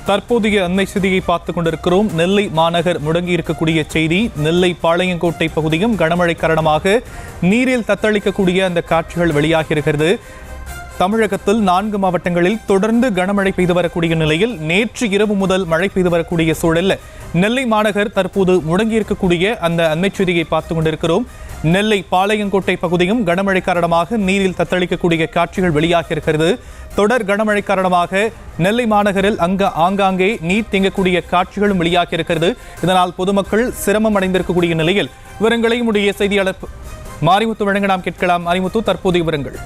தற்போதைய அண்மை செய்தியை பார்த்துக் கொண்டிருக்கிறோம். நெல்லை மாநகர் முடங்கி இருக்கக்கூடிய செய்தி. நெல்லை பாளையங்கோட்டை பகுதியும் கனமழை காரணமாக நீரில் தத்தளிக்கக்கூடிய அந்த காட்சிகள் வெளியாகி இருக்கிறது. தமிழகத்தில் 4 மாவட்டங்களில் தொடர்ந்து கனமழை பெய்து வரக்கூடிய நிலையில் நேற்று இரவு முதல் மழை பெய்து வரக்கூடிய சூழலில் நெல்லை மாநகர் தற்போது முடங்கி இருக்கக்கூடிய அந்த அண்மை செய்தியை பார்த்துக் கொண்டிருக்கிறோம். நெல்லை பாளையங்கோட்டை பகுதியும் கனமழை காரணமாக நீரில் தத்தளிக்கக்கூடிய காட்சிகள் வெளியாகி இருக்கிறது. தொடர் கனமழை காரணமாக நெல்லை மாநகரில் ஆங்காங்கே நீர் தேங்கக்கூடிய காட்சிகளும் வெளியாகி இருக்கிறது. இதனால் பொதுமக்கள் சிரமம் அடைந்திருக்கக்கூடிய நிலையில் விவரங்களை உடைய செய்தியாளர் மாரிமுத்து வழங்க நாம் கேட்கலாம். மாரிமுத்து, தற்போதைய விவரங்கள்.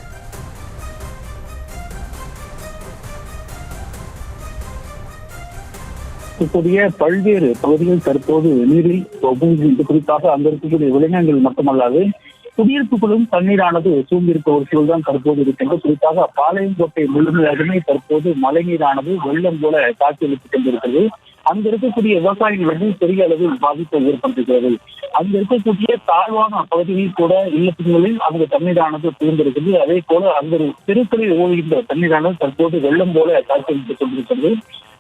இப்போதைய பல்வேறு பகுதிகள் தற்போது நீரில் குறிப்பாக அங்க இருக்கக்கூடிய விலங்கினங்கள் மட்டுமல்லாது குடியிருப்புகளும் தண்ணீரானது சூழ்ந்திருக்க ஒரு சூழல்தான் தற்போது இருக்கின்றது. குறிப்பாக பாளையங்கோட்டை முழுமையாகவே தற்போது மழைநீரானது வெள்ளம் போல காட்சியளித்துக் கொண்டிருக்கிறது. அங்க இருக்கக்கூடிய விவசாயிகளுக்கு பெரிய அளவில் பாதிப்பை ஏற்படுத்துகிறது. அங்க இருக்கக்கூடிய தாழ்வான பகுதிகளில் கூட இல்லத்துகளில் அந்த தண்ணீரானது புரிந்திருக்கிறது. அதே போல அந்த தெருக்களில் ஓடுகின்ற தண்ணீரானது தற்போது வெள்ளம் போல காட்சியளித்துக் கொண்டிருக்கிறது.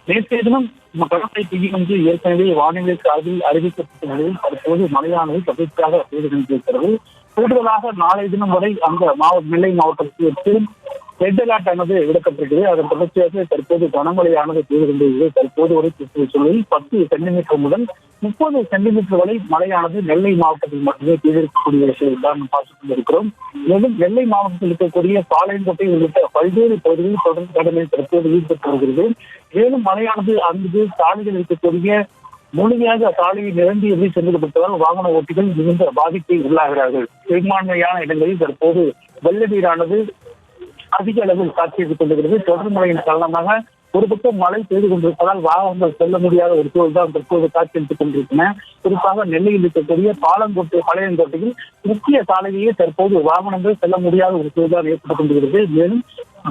நேற்றைய தினம் கடற்கரை பெய்யும் என்று ஏற்கனவே வானிலை சார்பில் அறிவிக்கப்பட்ட நிலையில் தற்போது மழையானது தொடர்ச்சியாக பெய்து கொண்டிருக்கிறது. கூடுதலாக நாளைய தினம் வரை அந்த நெல்லை மாவட்டத்திற்கு ரெட் அலர்ட் ஆனது விடப்பட்டிருக்கிறது. அதன் தொடர்ச்சியாக தற்போது கனமழையானது பெய்து கொண்டிருக்கிறது. தற்போது வரை சூழலில் 10 சென்டிமீட்டர் முதல் 30 சென்டிமீட்டர் வரை மழையானது நெல்லை மாவட்டத்தில் மட்டுமே பெய்திருக்கக்கூடிய விஷயத்தான் பார்த்துக் கொண்டிருக்கிறோம். மேலும் நெல்லை மாவட்டத்தில் இருக்கக்கூடிய பாளையங்கோட்டை உள்ளிட்ட பல்வேறு பகுதிகளில் தொடர்ந்து கடமை தற்போது ஈடுபட்டு வருகிறது. மேலும் மழையானது அங்கு சாலைகள் இருக்கக்கூடிய முழுமையாக சாலையை நிரம்பி எப்படி சென்றுவிட்டதால் வாகன ஓட்டிகள் மிகுந்த பாதிப்பை உள்ளாகிறார்கள். பெரும்பான்மையான இடங்களில் தற்போது வெள்ள நீரானது அதிக அளவில் காட்சியளித்துக் கொண்டிருக்கிறது. தொடர் மழையின் காரணமாக ஒரு பக்கம் மழை பெய்து கொண்டிருப்பதால் வாகனங்கள் செல்ல முடியாத ஒரு சூழல் தான் தற்போது காட்சியளித்துக் கொண்டிருக்கின்றன. குறிப்பாக நெல்லையில் இருக்கக்கூடிய பாளையங்கோட்டையில் முக்கிய சாலையிலேயே தற்போது வாகனங்கள் செல்ல முடியாத ஒரு சூழல் தான் ஏற்பட்டுக் கொண்டிருக்கிறது. மேலும்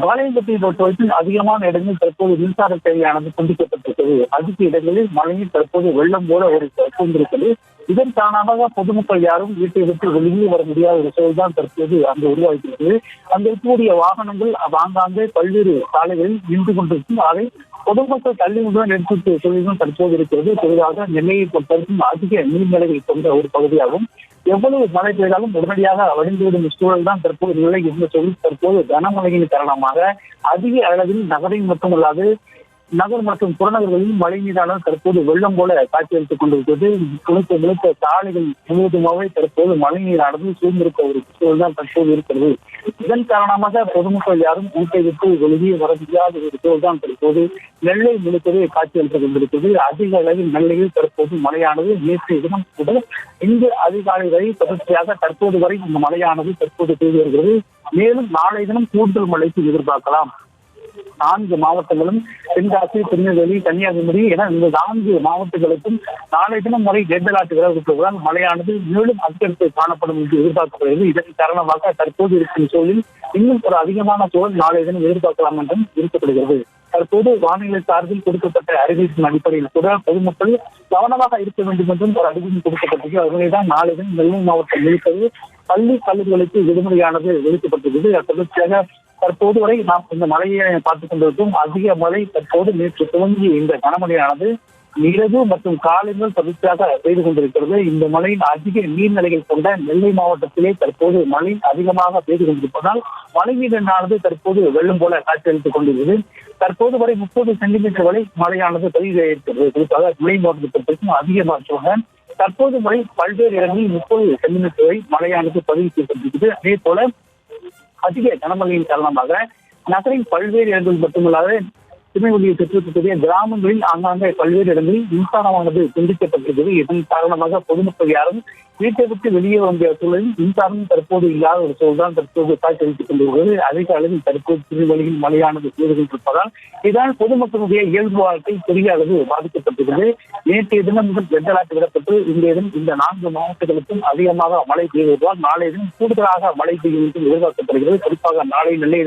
பாளையங்கோட்டையை பொறுத்தவரைக்கும் அதிகமான இடங்களில் தற்போது மின்சார தேவையானது துண்டிக்கப்பட்டிருக்கிறது. அதிக இடங்களில் மழையில் தற்போது வெள்ளம் போல ஒரு சூழ்ந்திருக்கிறது. இதன் காரணமாக பொதுமக்கள் யாரும் வீட்டை விட்டு வெளியே வர முடியாத ஒரு சூழல் தான் தற்போது அங்கு உருவாகியிருக்கிறது. அங்கு இருக்கக்கூடிய வாகனங்கள் ஆங்காங்கே பல்வேறு சாலைகளில் நின்று கொண்டிருக்கும். அதை பொதுமக்கள் தள்ளி கொண்டுதான் எடுத்து தொழிலும் தற்போது இருக்கிறது. பொதுவாக நெல்லையை பொறுத்தவரைக்கும் அதிக நீர்நிலைகள் கொண்ட ஒரு பகுதியாகும். எவ்வளவு மழை பெய்தாலும் உடனடியாக வடிந்துவிடும் சூழல் தான் தற்போது நிலை இருந்த சூழல் தற்போது கனமழையின் காரணமாக அதிக அளவில் நகரில் மட்டுமல்லாது நகர் மற்றும் புறநகர்களில் மழை நீரானது தற்போது வெள்ளம் போல காட்சியளித்துக் கொண்டிருக்கிறது. குளித்த சாலைகள் முழுவதுமாகவே தற்போது மழை நீரானது சூழ்ந்திருக்க ஒரு சூழல் தான் தற்போது இருக்கிறது. இதன் காரணமாக பொதுமக்கள் யாரும் வீட்டை விட்டு வெளியே வர முடியாத ஒரு சூழல் தான் தற்போது நெல்லை முழுக்கவே காட்சியளித்துக் கொண்டிருக்கிறது. அதிக அளவில் நெல்லையில் தற்போது மழையானது நேற்றைய தினம் கூட இன்று அதிகாலை வரை தொடர்ச்சியாக தற்போது வரை இந்த மழையானது தற்போது பெய்து வருகிறது. மேலும் நாளை தினம் கூடுதல் மழைக்கு எதிர்பார்க்கலாம். 4 மாவட்டங்களும் தென்காசி, திருநெல்வேலி, கன்னியாகுமரி என இந்த 4 மாவட்டங்களுக்கும் நாளை தினம் வரை ரெட் அலர்ட் விடப்பட்டுள்ளதால் மழையானது மேலும் அதிகரித்து காணப்படும் என்று எதிர்பார்க்கப்படுகிறது. இதன் காரணமாக தற்போது இருக்கும் சூழலில் இன்னும் ஒரு அதிகமான சூழல் நாளை தினம் எதிர்பார்க்கலாம் என்றும் இருக்கப்படுகிறது. தற்போது வானிலை சார்பில் கொடுக்கப்பட்ட அறிவிப்பின் அடிப்படையில் கூட பொதுமக்கள் கவனமாக இருக்க வேண்டும் என்றும் ஒரு அறிவிப்பு கொடுக்கப்பட்டது. அதனைதான் நாளை தினம் நெல்லை மாவட்டம் முழுக்கிறது பள்ளி கல்லூரிகளுக்கு விடுமுறையானது ஒதுக்கப்பட்டுள்ளது. தொடர்ச்சியாக தற்போது வரை நாம் இந்த மழையை பார்த்துக் கொண்டிருக்கும். அதிக மழை தற்போது நேற்று துவங்கிய இந்த கனமழையானது இரவு மற்றும் காலையில் தொடர்ச்சியாக பெய்து கொண்டிருக்கிறது. இந்த மழையின் அதிக நீர்நிலைகள் கொண்ட நெல்லை மாவட்டத்திலே தற்போது மழை அதிகமாக பெய்து கொண்டிருப்பதால் மழை நீரானது தற்போது வெள்ளம் போல காட்சியளித்துக் கொண்டிருக்கிறது. தற்போது வரை 30 சென்டிமீட்டர் வரை மழையானது பதிவு இருக்கிறது. குறிப்பாக நெல்லை மாவட்டத்திற்கும் அதிகமாக தற்போது மழை பல்வேறு இடங்களில் 30 சென்டிமீட்டர் வரை மழையானது பதிவு செய்யப்பட்டிருக்கிறது. அதே போல அதிக கனமழையின் காரணமாக நகரின் பல்வேறு இடங்களில் மட்டுமல்லாத திருநெல்வேலியை சுற்றக்கூடிய கிராமங்களில் ஆங்காங்கே பல்வேறு இடங்களில் மின்சாரமானது துண்டிக்கப்பட்டிருக்கிறது. இதன் காரணமாக பொதுமக்கள் யாரும் வீட்டை விட்டு வெளியே வர முடியாத சூழலில் மின்சாரம் தற்போது இல்லாத ஒரு சூழல் தான் தற்போது காட்சியளித்துக் கொண்டிருக்கிறது. அதிக அளவில் தற்போது திருநெல்வேலியில் மழையானது பெய்து கொண்டிருப்பதால் இதனால் பொதுமக்களுடைய இயல்பு வாழ்க்கை பெரிய அளவு பாதிக்கப்பட்டிருக்கிறது. நேற்றைய தினம் முதல் ரெட் அலர்ட் விடப்பட்டு இன்றைய தினம் இந்த 4 மாவட்டங்களுக்கும் அதிகமாக மழை பெய்வதால் நாளைய தினம் கூடுதலாக மழை பெய்யும் என்று எதிர்பார்க்கப்படுகிறது. குறிப்பாக நாளை நெல்லை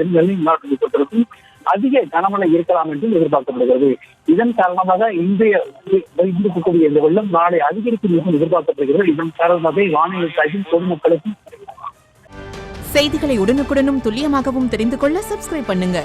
மாவட்டத்தை பொறுத்தவரைக்கும் அதிக கனமழை இருக்கலாம் என்றும் எதிர்பார்க்கப்படுகிறது. இதன் காரணமாக இன்றைய இருக்கக்கூடிய இந்த வெள்ளம் நாளை அதிகரிக்கும் என்றும் எதிர்பார்க்கப்படுகிறது. இதன் காரணமாக வானிலை சாய்வில் பொதுமக்களுக்கு செய்திகளை உடனுக்குடனும் துல்லியமாகவும் தெரிந்து கொள்ள சப்ஸ்கிரைப் பண்ணுங்க.